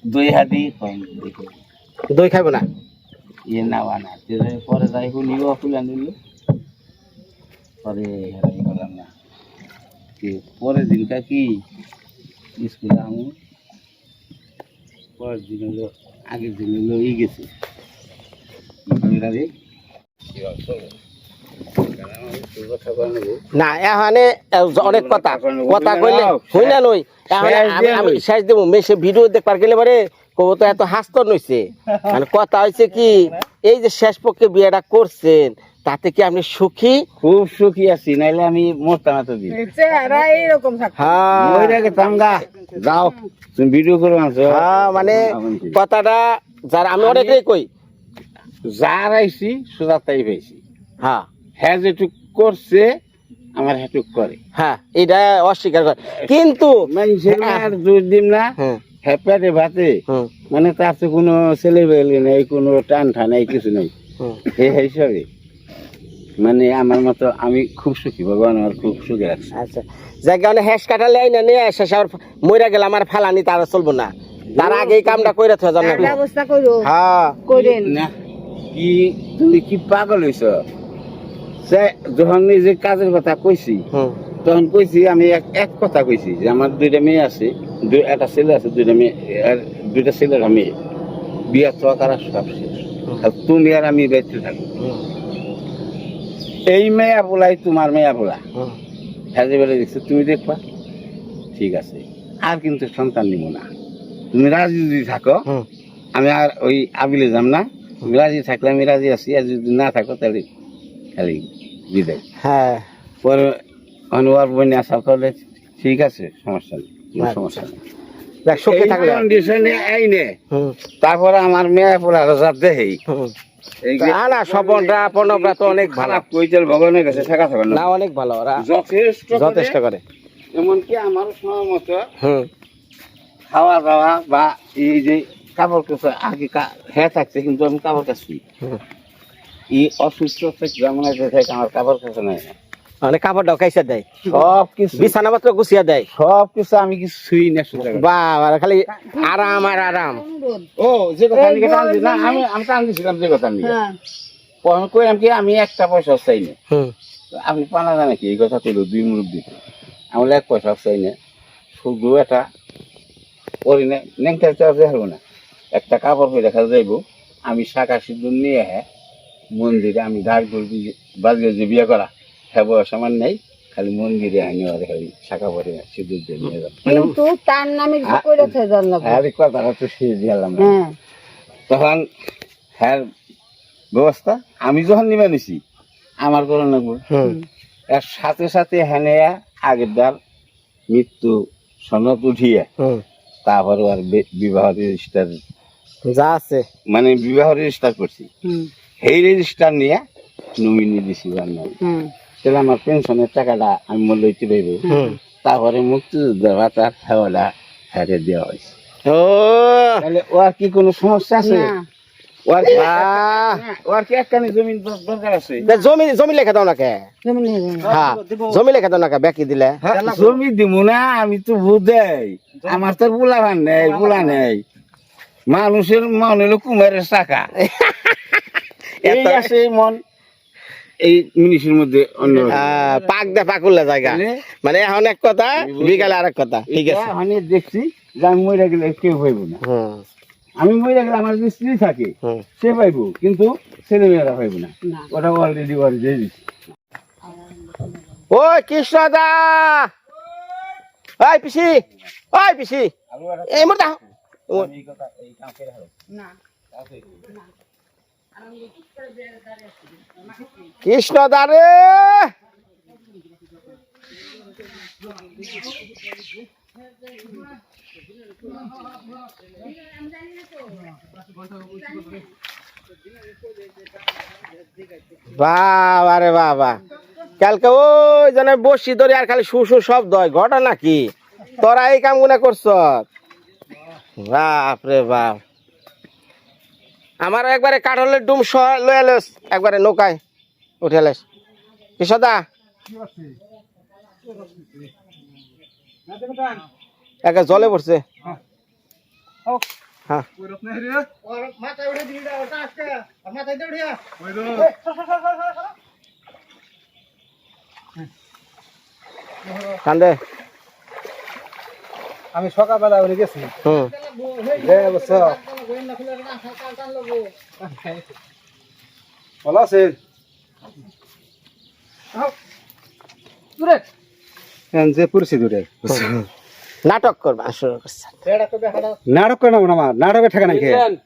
দই হাতি দই খাইব না ইয়ে নেওয়া না পরে যাই নিব ফুলা নিল পরে হেরাই করলাম না পরের দিনটা কি স্কুলে আমি পরের দিন হলো আগের দিন হলো গেছে না এখানে অনেক কথা কথা কইলে হই না নই আমি শেষ দেবো মেসে ভিডিও দেখবার গেলে পরে কব তো এত হাস্ত নইছে মানে কথা হয়েছে কি এই যে শেষ পক্ষে বিয়েটা করছেন তাতে কি আপনি সুখী? খুব সুখী আছি, নাইলে আমি মরতাম এতদিন। যাও তুমি ভিডিও করে আনছো। মানে কথাটা যারা আমি অনেকেই কই যার আইছি সোজা তাই পাইছি। হ্যাঁ হ্যাঁ যেটুক করছে আমার হেটুক করে। হ্যাঁ এটা অস্বীকার করে কিন্তু মানুষের আর জোর দিম না হ্যাঁ পেটে ভাতে মানে তার তো কোনো ছেলে বেলে নেই, কোনো টান ঠান নেই, কিছু নেই। এই হিসাবে মানে আমার মতো আমি খুব সুখী, ভগবান আমার খুব সুখী রাখছে। আচ্ছা যাই কারণে হ্যাশ কাটালে না নিয়ে শেষ আর মইরা গেলে আমার ফালানি তারা চলবো না, তার আগে এই কামটা কইরা থা জানা ব্যবস্থা করো। হ্যাঁ করেন না কি তুমি কি পাগল হইছ? যখন নিজে কাজের কথা কইছি তখন কইছি আমি এক কথা কইছি যে আমার দুইটা মেয়ে আছে, একটা ছেলে আছে, দুইটা মেয়ে, দুইটা ছেলের মেয়ে বিয়া তো করা সব শেষ, তুমি আর আমি বেঁচে থাকবো। এই মেয়া বলাই তোমার মেয়া বলা হ্যাঁ বেলা দেখছো, তুমি দেখবা ঠিক আছে, আর কিন্তু সন্তান নিব না। তুমি রাজি যদি থাকো আমি আর ওই আবিলে যাম না, তুমি রাজি থাকলে আমি রাজি আছি, আর যদি না থাকো তাহলে খালি বিদায়। হ্যাঁ পরে অনুয়ার বই আসা করলে ঠিক আছে, সমস্যা নেই, সমস্যা নেই। তারপরে আমার মেয়ে পোলা রাজা দেই না স্বপনরা পর্ণবরা তো অনেক ভালো, কৈতেল ভগবানের কাছে শেখা থাকে না অনেক ভালো, ওরা যথেষ্ট করে। এমনকি আমার সময় মতো খাওয়া দাওয়া বা এই যে কাপড় কাচা আগে হ্যাঁ থাকছে, কিন্তু আমি কাপড় কাচি এই অসুস্থ থেকে যেমন আমার কাপড় কাচা নাই, মানে কাপড়টাও কাইসা দেয়, সব কিছু বিছানা পত্র গুছিয়ে দেয়, সব কিছু আমি কিছু ছুঁই না। বাবা খালি আরাম আর আরাম। ও যে কথা না আমি আমি কান্দিছিলাম যে কথা নিয়ে কইলাম কি আমি একটা পয়সা চাই না, আপনি পানা জানে কি এই কথা কইল দুই মুরব্বী, আমার এক পয়সা চাই না, শুধু একটা করি না নেংটা চার্জে হারবো না, একটা কাপড় পরে দেখা যাইব, আমি শাখা সিঁদুর নিয়ে হ্যাঁ মন্দিরে আমি ধার করবি বাজে যে বিয়ে করা হ্যাঁ বয়স আমার নেই, খালি মন্দিরে আনি খালি শাখা পরে সিঁদুর দিয়ে নিয়ে যাবো, কিন্তু তার নামে কইরাছে জানলাম হ্যাঁ কথাটা তো শেষ দিলাম না। তখন হ্যাঁ ব্যবস্থা আমি যখন নিবে নিছি আমার করে নেবো, এর সাথে সাথে হ্যানে আগের ডাল মৃত্যু সনদ উঠিয়ে তারপরে আর বিবাহ রেজিস্টার যা আছে মানে বিবাহ রেজিস্টার করছি, সেই রেজিস্টার নিয়ে নমিনি দিছি, তাহলে আমার পেনশনের টাকাটা আমি লইতে পাইব, তারপরে মুক্তিযোদ্ধার ভাতার হেওয়াটা হারে দেওয়া হয়েছে। তাহলে ওর কি কোনো সমস্যা আছে? ওর কি একখানি জমি দরকার আছে? জমি লেখা দাও না কে, জমি লেখা দাও না কে, বাকি দিলে জমি দিব না, আমি তো বুঝাই আমার তো বুলা নেই, বুলা নেই, মানুষের মন হলো কুমারের চাকা, এই আছে মন এই মিনিশের মধ্যে অন্য পাক দে পাকুল্লা জায়গা, মানে এখন এক কথা বিকালে আরেক কথা। ঠিক আছে আমি দেখছি যে আমি মরে গেলে কেউ পাইব না, আমি মরে গেলে আমার যে স্ত্রী থাকে সে পাইব, কিন্তু ছেলে মেয়েরা পাইব না, ওটা অলরেডি ওর দিয়ে দিচ্ছি। ওই কৃষ্ণদা, ওই পিসি, ওই পিসি এই মোটা কৃষ্ণদা রে, বাবা রে বাবা, কালকে ওই জন্য বসি ধরে আর খালি শু শু শব্দ হয়, ঘটনা কি তোরা এই কাম গুলা করছ? বাপ রে বাপ, আমার একবারে কাঠলের ডুম লয়ে এলেস, একবারে নৌকায় উঠে এলেস। কৃষ্ণদা একে জলে পড়ছে। হ্যাঁ কান্দে আমি সকালবেলা ওরে গেছি হুম ভালো আছে যে পরিস্থিতি রে নাটক করবা আসলে নাটক করে না আমার নাটকের টাকা নাই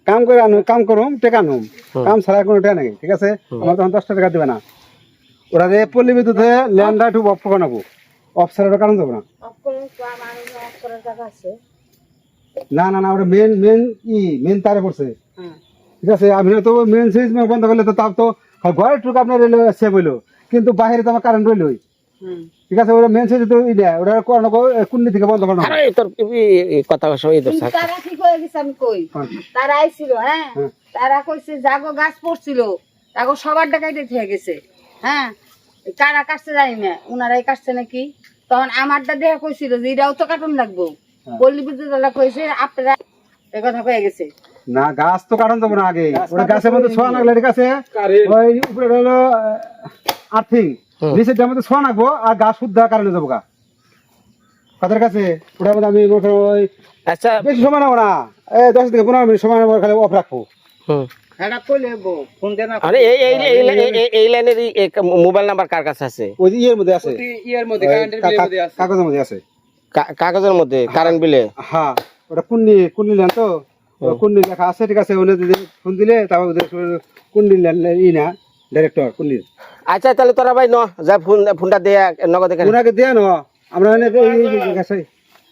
কাম করে আনো কাম করুম টাকা আনুম কাম ছাড়া কোনো টাকা নাই ঠিক আছে আমার তখন 10 টাকা দিবে না ওরা যে পল্লী বিদ্যুতে ল্যান্ড রাইট অফ করে নেবো অফ ছাড়ার কারণ যাবো না না না না ওটা মেন তারে পড়ছে ঠিক আছে আমি তো মেন সুইচ বন্ধ করলে তো তাও তো ঘরের টুকু আপনার সেভ হইলো কিন্তু বাইরে তো আমার কারেন্ট রইলই ঠিক আছে ওরা মেন সুইচ তো ওরা করানো কুন্ডি থেকে বন্ধ করানো আরে তোর এই কথা সবাই তো তারা কি করে গেছে আমি কই তারা আইছিল হ্যাঁ তারা কইছে জাগো গাছ পড়ছিল জাগো সবার ডাকাইতে থেকে গেছে হ্যাঁ কারা কাটছে জানি না উনারাই কাটছে নাকি তখন আমারটা দেখা কইছিল যে এটাও তো কাটুন লাগবো পল্লী বিদ্যুৎ কইছে আপনারা এই কথা কয়ে গেছে না গাছ তো কারণ যাবো না আগে ওরা গাছের মধ্যে ছোঁয়া নাগলে ঠিক আছে ওই উপরে হলো আর্থিং নিচের মধ্যে ছোঁয়া নাগবো আর গাছ শুদ্ধ কারণে যাবো গা কাদের কাছে ওটার মধ্যে আমি ওই আচ্ছা বেশি সময় নেবো না 10 থেকে 15 মিনিট সময় নেবো খালি অফ রাখবো হুম এটা কইলে ফোন দেন আরে এই লাইনের মোবাইল নাম্বার কার কাছে আছে ওই যে ইয়ের মধ্যে আছে কাগজের মধ্যে আছে কাগজের মধ্যে কারেন্ট বিলে হ্যাঁ ওটা কুন্ডি লেন তো কুন্ডি লেখা আছে ঠিক আছে ওনে যদি ফোন দিলে তারপর কুন্ডি ই না ডাইরেক্টর কুন্ডি আচ্ছা তাহলে তোরা ভাই ন যা ফোনটা দে নগদে ওনাকে দেয়া না আমরা গেছে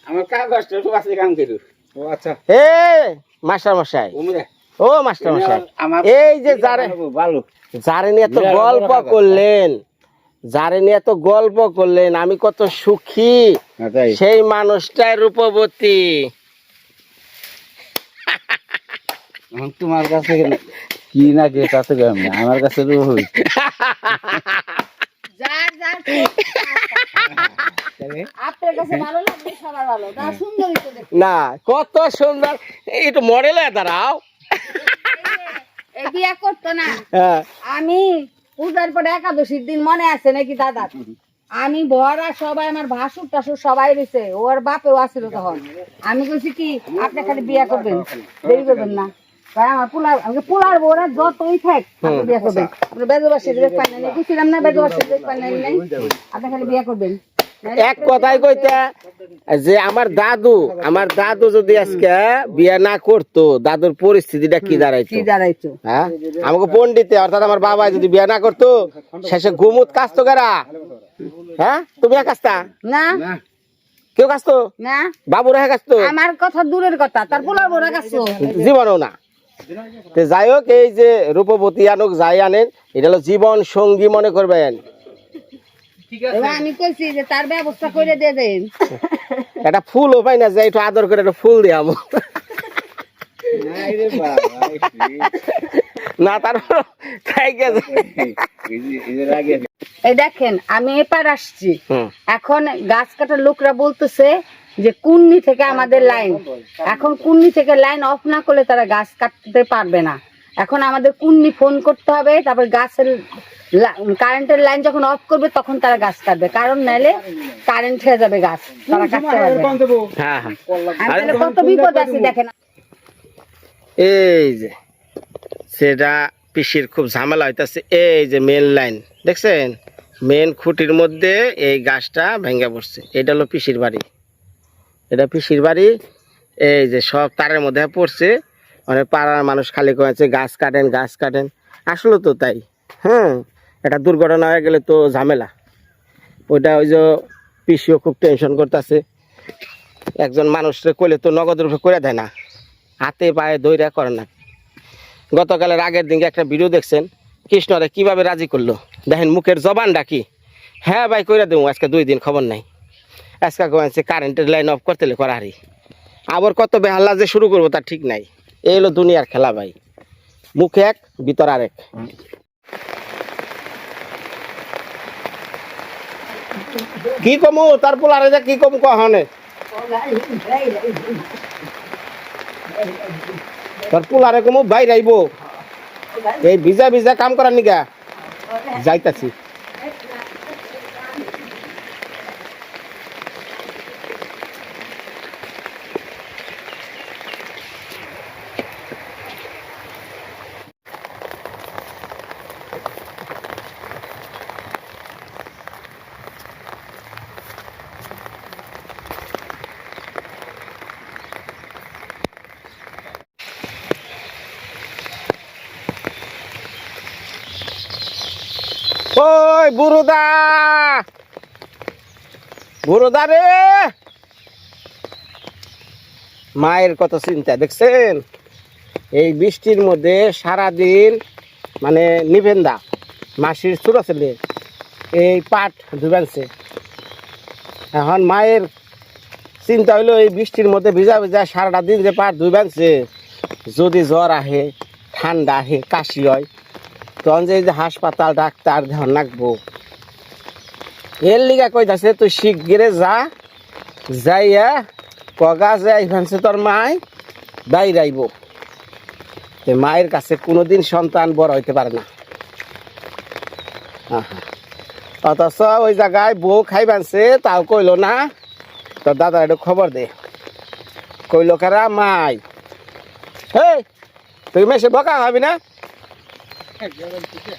আমার কাগজটা তো আছে কাম করি ও আচ্ছা এ মাস্টার মশাই ওমরে ও মাস্টার মশাই আমার এই যে ভালো যারে নিয়ে তো গল্প করলেন যারে নিয়ে তো গল্প করলেন আমি কত সুখী সেই মানুষটাই রূপবতী তোমার কাছে কি না কে কাছে আমার কাছে রুই যার যার আপনার কাছে ভালো লাগবে সবার ভালো তা সুন্দরই তো দেখতে না কত সুন্দর একটু মডেলে দাঁড়াও এই বিয়া করতো না হ্যাঁ আমি পূজার পরে একাদশীর দিন মনে আছে নাকি দাদা আমি ভরা সবাই আমার ভাসুর টাসুর সবাই রয়েছে ওর বাপেও আসছিল তখন আমি কইছি কি আপনি খালি বিয়া করবেন দেরি করবেন না ভাই আমার পোলার বোরা যতই থাক আপনি বিয়া করবেন বেজবাসের ড্রেস পাই নাই বুঝছিলাম না বেজবাসের ড্রেস পাই নাই আপনি খালি বিয়া করবেন এক কথাই কইতা যে আমার দাদু যদি আজকে বিয়া না করতো দাদুর পরিস্থিতিটা কি দাঁড়াইতো কি দাঁড়াইছো হ্যাঁ আমাকে পন্ডিতে অর্থাৎ আমার বাবা যদি বিয়া না করতো শেষে গুমুত কাজতো কারা হ্যাঁ তুমি কাজতা না কেউ কাজতো না বাবু রেখে কাজতো আমার কথা দূরের কথা তার পোলার বোরা কাছো জীবনও না তো যাই হোক এই যে রূপবতী আনুক যাই আনেন এটা হলো জীবন সঙ্গী মনে করবেন এবার আমি কইছি যে তার ব্যবস্থা করে দিয়ে দেন একটা ফুলও পাই না যে একটু আদর করে একটা ফুল দিয়াম না তারপর এই দেখেন আমি এপার আসছি এখন গাছ কাটার লোকরা বলতেছে যে কুন্নি থেকে আমাদের লাইন এখন কুন্নি থেকে লাইন অফ না করলে তারা গাছ কাটতে পারবে না এখন আমাদের কুন্নি ফোন করতে হবে তারপর গাছের কারেন্টের লাইন যখন অফ করবে তখন তারা গাছ কাটবে কারণ নাইলে কারেন্ট হয়ে যাবে গাছ তারা কাটতে পারবে না। হ্যাঁ হ্যাঁ আমি তাহলে কত বিপদ আছে দেখেন এই যে সেটা পিসির খুব ঝামেলা হইতাছে এই যে মেন লাইন দেখছেন মেন খুঁটির মধ্যে এই গাছটা ভেঙে পড়ছে এটা হলো পিসির বাড়ি এটা পিসির বাড়ি এই যে সব তারের মধ্যে পড়ছে মানে পাড়ার মানুষ খালি করেছে গাছ কাটেন আসলে তো তাই হ্যাঁ একটা দুর্ঘটনা হয়ে গেলে তো ঝামেলা ওইটা ওই যে পিসিও খুব টেনশন করতেছে একজন মানুষকে কইলে তো নগদের উপরে করে দেয় না হাতে পায়ে দইরা করে না গতকালের আগের দিনকে একটা ভিডিও দেখছেন কৃষ্ণরে কিভাবে রাজি করলো দেখেন মুখের জবানটা কি হ্যাঁ ভাই কইরা দেবো আজকে 2 দিন খবর নাই আজকে কয়েছে কারেন্টের লাইন অফ করতে করারি আবার কত বেহাল্লা যে শুরু করবো তার ঠিক নাই এই হলো দুনিয়ার খেলা ভাই মুখে এক ভিতর আরেক কি কমু তারপর আরে কি কম কহনে তোর পোলারে কমু বাইরে আইব এই ভিজা ভিজা কাম করার নিগা যাইতাছি। ওই বুড়োদা, বুড়োদা রে, মায়ের কত চিন্তা দেখছেন এই বৃষ্টির মধ্যে সারাদিন, মানে নিভেন্দা মাসির ছোট ছেলে এই পাট ধুবানছে। এখন মায়ের চিন্তা হইলো এই বৃষ্টির মধ্যে ভিজা ভিজা সারাটা দিন যে পাট ধুবানছে, যদি জ্বর আহে, ঠান্ডা আহে, কাশি হয়, তখন যে হাসপাতাল ডাক্তার ধ্যান রাখবো। এর লিগা কইতাছে তুই শিগগিরে যা, যাইয়া কগা যাই ভানছে তোর মায় বাইরে আইব। মায়ের কাছে কোনোদিন সন্তান বড় হইতে পারে না। অথচ ওই জায়গায় বউ খাই বানছে, তাও কইলো না। তোর দাদা একটু খবর দে, কইলো কারা মাই, হে তুই মেসে বকা খাবি না?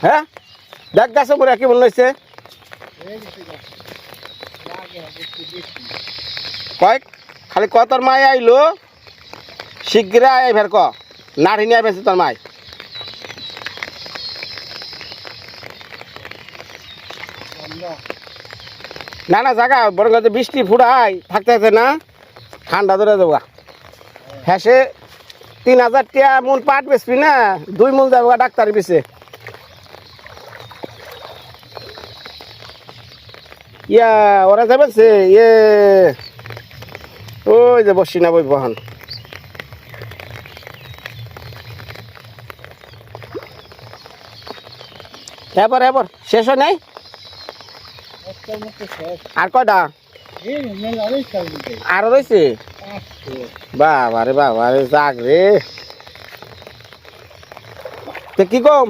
হ্যাঁ দেখ গাছে মরে কি মনে হয়েছে, কয়েক খালি ক তোর মায় আইলো, শিগগিরে আই ফের ক নাড়ি নিয়ে বেছে তোর মায়। না না জায়গা বরং বৃষ্টি ফুড়াই থাকতে আছে না, ঠান্ডা ধরে দেবো। হ্যাঁ সে 3000 টাকা মন পাট বেচবি না, 2 মন যাবো ডাক্তার পিছে। ইয়া ওরা যাবে ইয়ে ওই যে বসি না বই বহন। এবার এবার শেষ হয় নাই আর কয়টা আরো রয়েছে? বাবা রে বাবা রে, যাক রে, কি কম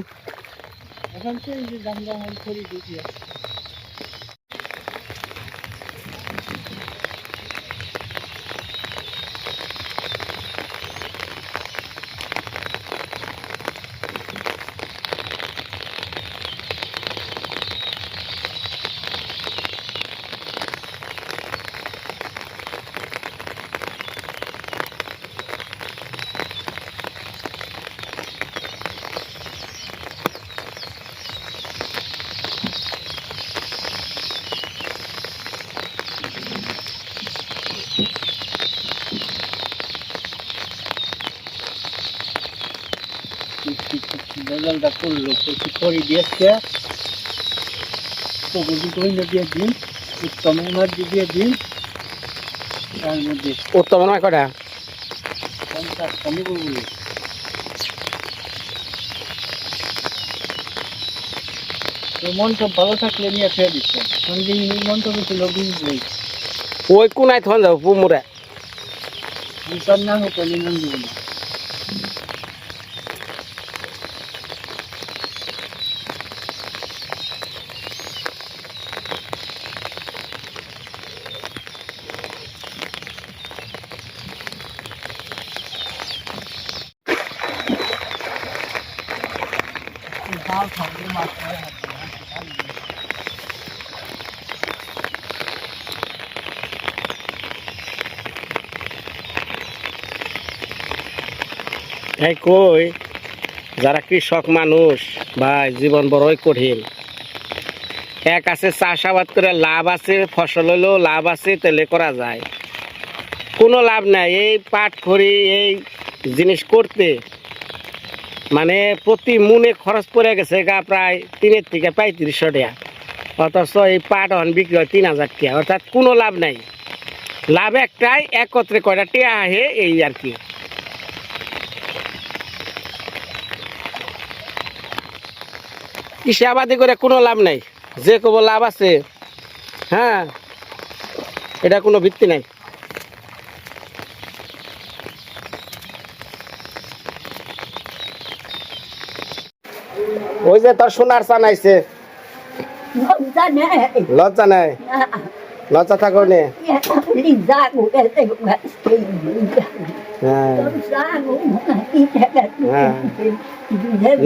করলো করে দিয়েছে, দিয়ে দিন, উত্তম এনার্জি দিয়ে দিন, তার মধ্যে উত্তম নয় কটা 50টা নিব বলে। তো মনটা ভালো থাকলে নিয়ে ফেলে দিচ্ছে, সঙ্গে মনটা ছিল বুঝলেই ওই কোনায় থন যাবো পুমুরা বিচার না হতো নিলাম দিব না। এই কই যারা কৃষক মানুষ ভাই, জীবন বড়ই কঠিন। এক আছে চাষাবাদ করে লাভ আছে, ফসল হলেও লাভ আছে, তেলে করা যায়, কোনো লাভ নাই। এই পাট খড়ি এই জিনিস করতে মানে প্রতি মুনে খরচ পড়ে গেছে গা প্রায় 3 থেকে 3500 টাকা। অথচ এই পাট এখন বিক্রি হয় 3000 টাকা, অর্থাৎ কোনো লাভ নাই। লাভ একটাই, একত্রে কয়টা টিয়া আহে এই আর কি। কৃষি আবাদি করে কোনো লাভ নাই, যে কব লাভ আছে, হ্যাঁ এটা কোনো ভিত্তি নাই। ওই যে তোর সোনার চান আইছে লজ্জা নাই লজ্জা থাকো নে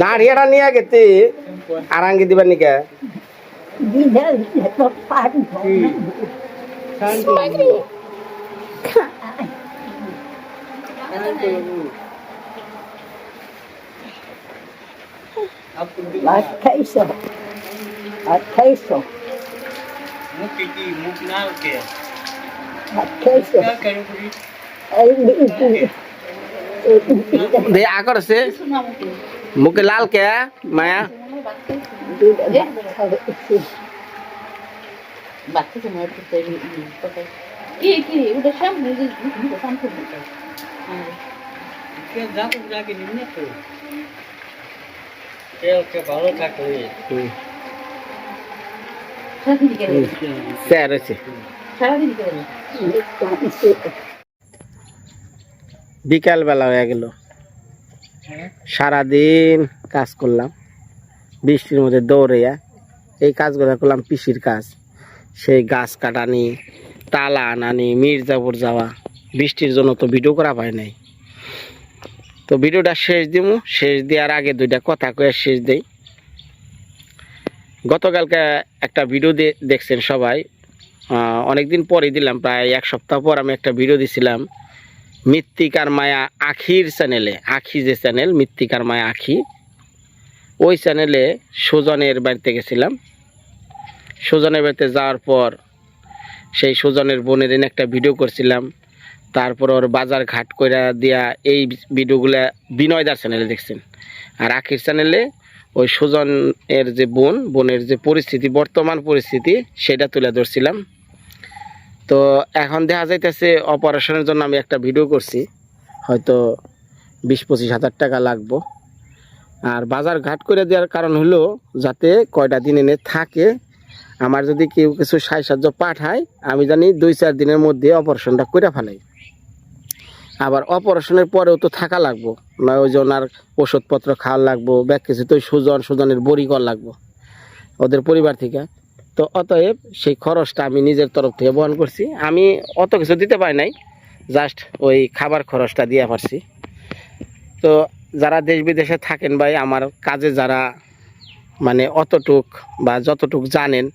নাড়িয়াটা নিয়ে গেছি আরাঙ্গি দিবার নিকে মুখ না ওকে দে আকর আছে মুখে লাল কে মায়া যাকে নিম্নে তো ওকে ভালো থাকবে স্যার আছে বিকাল বেলা হয়ে গেল সারাদিন কাজ করলাম বৃষ্টির মধ্যে দৌড়াইয়া এই কাজগুলো করলাম পিসির কাজ সেই গাছ কাটানি টালা আনানি মির্জাপুর যাওয়া বৃষ্টির জন্য তো ভিডিও করা পায় নাই তো ভিডিওটা শেষ দিব শেষ দেওয়ার আগে দুইটা কথা কয়ে শেষ দেই গতকালকে একটা ভিডিও দেখছেন সবাই অনেকদিন পরে দিলাম প্রায় এক সপ্তাহ পর আমি একটা ভিডিও দিছিলাম মৃত্তিকার মায়া আখির চ্যানেলে আখি যে চ্যানেল মৃত্তিকার মায়া আখি ওই চ্যানেলে সুজনের বাড়িতে গেছিলাম সুজনের বাড়িতে যাওয়ার পর সেই সুজনের বোনের এনে একটা ভিডিও করছিলাম তারপর ওর বাজার ঘাট করে দিয়া এই ভিডিওগুলা বিনয়দার চ্যানেলে দেখছেন আর আখির চ্যানেলে ওই সুজনের যে বোনের যে পরিস্থিতি বর্তমান পরিস্থিতি সেটা তুলে ধরছিলাম তো এখন দেখা যাইতেছে অপারেশনের জন্য আমি একটা ভিডিও করছি হয়তো 20-25 হাজার টাকা লাগবো আর বাজার ঘাট করে দেওয়ার কারণ হলো যাতে কয়টা দিন এনে থাকে আমার যদি কেউ কিছু সাহায্য পাঠায় আমি জানি 2-4 দিনের মধ্যে অপারেশনটা করে ফেলাই আবার অপারেশনের পরেও তো থাকা লাগবো নয় ওই যে ওনার ওষুধপত্র খাওয়া লাগবো ব্যাগ কিছু তো সুজনের বড়ি কর লাগবো ওদের পরিবার থেকে তো অতএব সেই খরচটা আমি নিজের তরফ থেকে বহন করছি আমি অত কিছু দিতে পারি নাই জাস্ট ওই খাবার খরচটা দিয়ে পারছি তো যারা দেশ বিদেশে থাকেন ভাই আমার কাজে যারা মানে অতটুক বা যতটুক জানেন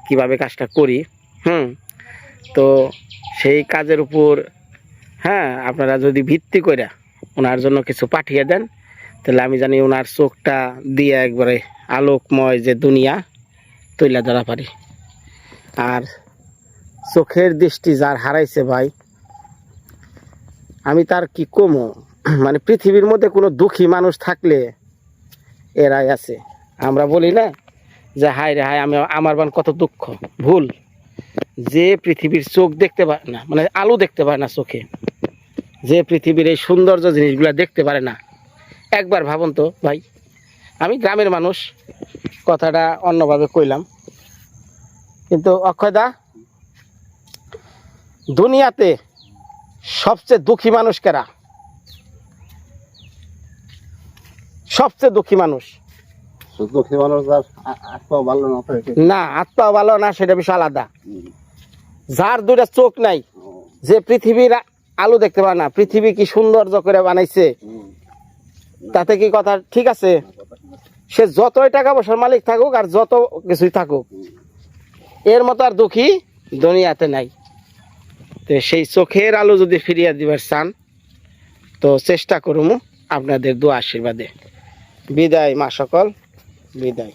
কিভাবে কাজটা করি তো সেই কাজের উপর হ্যাঁ আপনারা যদি ভিত্তি করে ওনার জন্য কিছু পাঠিয়ে দেন তাহলে আমি জানি ওনার চোখটা দিয়ে একবারে আলোকময় যে দুনিয়া তুলে ধরা পারি আর চোখের দৃষ্টি যার হারাইছে ভাই আমি তার কি কমো মানে পৃথিবীর মধ্যে কোনো দুঃখী মানুষ থাকলে এরাই আছে আমরা বলি না যে হায় রে হায় আমি আমার বান কত দুঃখ ভুল যে পৃথিবীর চোখ দেখতে পারে না মানে আলো দেখতে পারে না চোখে যে পৃথিবীর এই সৌন্দর্য জিনিসগুলো দেখতে পারে না একবার ভাবুন তো ভাই আমি গ্রামের মানুষ কথাটা অন্যভাবে কইলাম কিন্তু অক্ষয়দা দুনিয়াতে সবচেয়ে দুঃখী মানুষ কারা সবচেয়ে দুঃখী মানুষ দুঃখী মানুষ আত্মা ভালো না না আত্মা ভালো না সেটা বিষয় আলাদা যার দুইটা চোখ নাই যে পৃথিবীর আলো দেখতে পায় না পৃথিবী কি সৌন্দর্য করে বানাইছে তাতে কি কথা ঠিক আছে সে যতই টাকা পয়সার মালিক থাকুক আর যত কিছুই থাকুক এর মতো আর দুঃখী দুনিয়াতে নাই তো সেই চোখের আলো যদি ফিরিয়ে দিবার চান তো চেষ্টা করুম আপনাদের দোয়া আশীর্বাদে বিদায় মা সকল বিদায়।